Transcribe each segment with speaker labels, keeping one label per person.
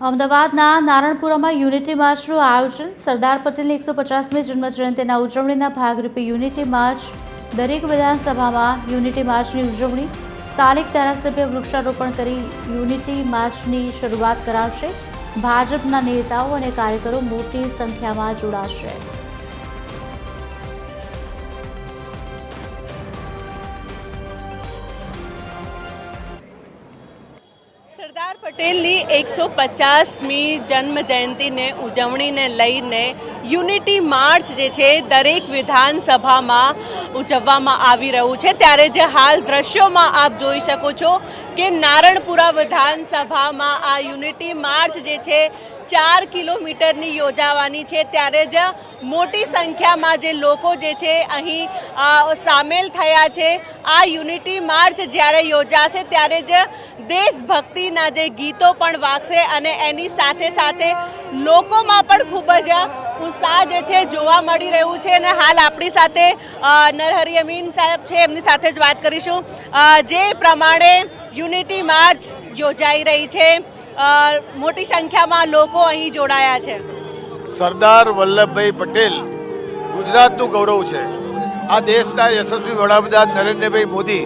Speaker 1: અમદાવાદના નારણપુરામાં યુનિટી માર્ચનું આયોજન સરદાર પટેલની 150મી જન્મજયંતિના ઉજવણીના ભાગરૂપે યુનિટી માર્ચ દરેક વિધાનસભામાં યુનિટી માર્ચની ઉજવણી સ્થાનિક ધારાસભ્ય વૃક્ષારોપણ કરી યુનિટી માર્ચની શરૂઆત કરાવશે। ભાજપના નેતાઓ અને કાર્યકરો મોટી સંખ્યામાં જોડાશે।
Speaker 2: સરદાર પટેલની 150મી જન્મ જયંતિને ઉજવણીને લઈને યુનિટી માર્ચ જે છે દરેક વિધાનસભામાં ઉજવવામાં આવી રહ્યું છે। ત્યારે જે હાલ દ્રશ્યોમાં આપ જોઈ શકો છો કે નારણપુરા વિધાનસભામાં આ યુનિટી માર્ચ જે છે 4 કિલોમીટરની યોજાવાની છે। ત્યારે જ મોટી સંખ્યામાં જે લોકો જે છે અહીં સામેલ થયા છે। આ યુનિટી માર્ચ જ્યારે યોજાશે ત્યારે જ દેશભક્તિના જે ગીતો પણ વાગશે અને એની સાથે સાથે લોકોમાં પણ ખૂબ જ ઉત્સાહ જે છે જોવા મળી રહ્યું છે। અને હાલ આપણી સાથે નરહરી અમીન સાહેબ છે, એમની સાથે જ વાત કરીશું। જે પ્રમાણે યુનિટી માર્ચ યોજાઈ રહી છે, મોટી સંખ્યામાં લોકો અહીં જોડાયા છે।
Speaker 3: સરદાર વલ્લભભાઈ પટેલ ગુજરાતનું ગૌરવ છે। આ દેશના યશસ્વી વડાપ્રધાન નરેન્દ્રભાઈ મોદી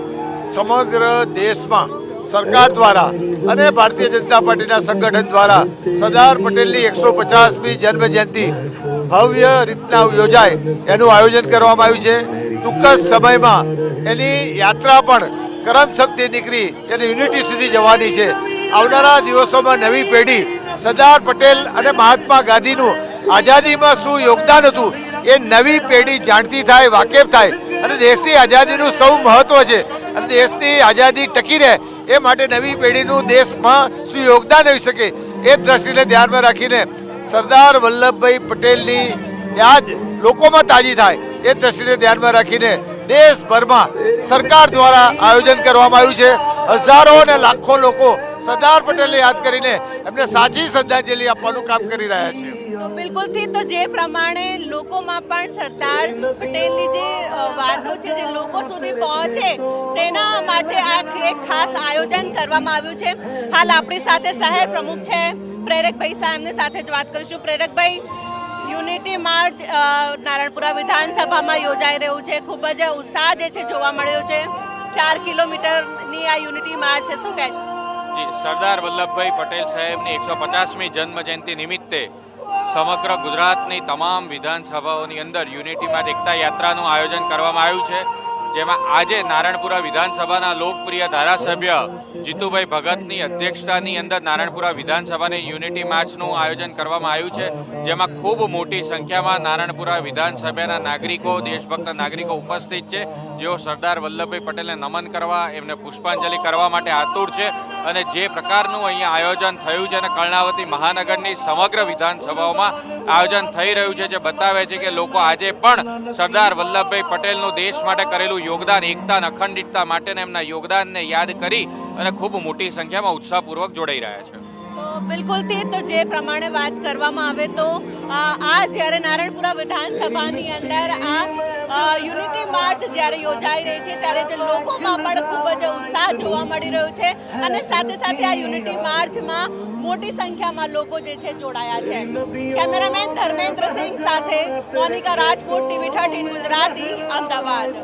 Speaker 3: સમગ્ર દેશમાં સરકાર દ્વારા અને ભારતીય જનતા પાર્ટીના સંગઠન દ્વારા સરદાર પટેલની 150મી જન્મ જયંતિ ભવ્ય રીતના યોજાય એનું આયોજન કરવામાં આવ્યું છે। ટૂંક જ સમયમાં એની યાત્રા પણ કરમસદથી નીકળી અને યુનિટી સુધી જવાની છે। આવનારા દિવસોમાં નવી પેઢી સરદાર પટેલ અને મહાત્મા ગાંધીનું આઝાદીમાં શું યોગદાન હતું એ નવી પેઢી જાણતી થાય, વાકેફ થાય અને દેશની આઝાદીનું સૌ મહત્વ છે અને દેશની આઝાદી ટકી રહે એ માટે નવી પેઢીનું દેશમાં શું યોગદાન હોઈ શકે એ દ્રષ્ટિને ધ્યાનમાં રાખીને સરદાર વલ્લભભાઈ પટેલની યાદ લોકોમાં તાજી થાય એ દ્રષ્ટિને ધ્યાનમાં રાખીને દેશભરમાં સરકાર દ્વારા આયોજન કરવામાં આવ્યું છે। હજારો અને લાખો લોકો સરદાર પટેલને યાદ કરીને એમને સાચી શ્રદ્ધાંજલિ આપવાનું કામ કરી રહ્યા છે।
Speaker 2: બિલકુલથી તો જે પ્રમાણે લોકોમાં પણ સરદાર પટેલની જે વાતો છે જે લોકો સુધી પહોંચે તેના માટે આ એક ખાસ આયોજન કરવામાં આવ્યું છે। હાલ આપણી સાથે શહેર પ્રમુખ છે પ્રેરકભાઈ સાહેબની સાથે જ વાત કરીશું। પ્રેરકભાઈ, યુનિટી માર્ચ નારણપુરા વિધાનસભામાં યોજાઈ રહ્યું છે, ખૂબ જ ઉત્સાહ જે છે જોવા મળ્યો છે। 4 કિલોમીટરની આ યુનિટી માર્ચ છે, શું કહેશો?
Speaker 4: સરદાર વલ્લભભાઈ પટેલ સાહેબની 150મી જન્મ જયંતિ નિમિત્તે સમગ્ર ગુજરાતની તમામ વિધાનસભાઓની અંદર યુનિટી માર્ચ એકતા યાત્રાનું આયોજન કરવામાં આવ્યું છે, જેમાં આજે નારણપુરા વિધાનસભાના લોકપ્રિય ધારાસભ્ય જીતુભાઈ ભગતની અધ્યક્ષતાની અંદર નારણપુરા વિધાનસભાની યુનિટી માર્ચનું આયોજન કરવામાં આવ્યું છે, જેમાં ખૂબ મોટી સંખ્યામાં નારણપુરા વિધાનસભાના નાગરિકો, દેશભક્ત નાગરિકો ઉપસ્થિત છે, જેઓ સરદાર વલ્લભભાઈ પટેલને નમન કરવા, એમને પુષ્પાંજલિ કરવા માટે આતુર છે। અને જે પ્રકારનું અહીંયા આયોજન થયું છે અને કર્ણાવતી મહાનગરની સમગ્ર વિધાનસભાઓમાં આયોજન થઈ રહ્યું છે, જે બતાવે છે કે લોકો આજે પણ સરદાર વલ્લભભાઈ પટેલનું દેશ માટે કરેલું યોગદાન, એકતા અને અખંડિતતા માટેના એમના યોગદાનને યાદ કરી અને ખૂબ મોટી સંખ્યામાં ઉત્સાહપૂર્વક જોડાઈ રહ્યા છે।
Speaker 2: બિલકુલથી તો જે પ્રમાણે વાત કરવામાં આવે તો આ જ્યારે નારણપુરા વિધાનસભાની અંદર આ યુનિટી માર્ચ જ્યારે યોજાઈ રહી છે ત્યારે જે લોકોમાં પણ ખૂબ જ ઉત્સાહ જોવા મળી રહ્યો છે અને સાથે સાથે આ યુનિટી માર્ચમાં મોટી સંખ્યામાં લોકો જે છે જોડાયા છે। કેમેરામેન ધર્મેન્દ્ર સિંહ સાથે મોનિકા રાજપૂત, TV 13 ગુજરાતી, અમદાવાદ।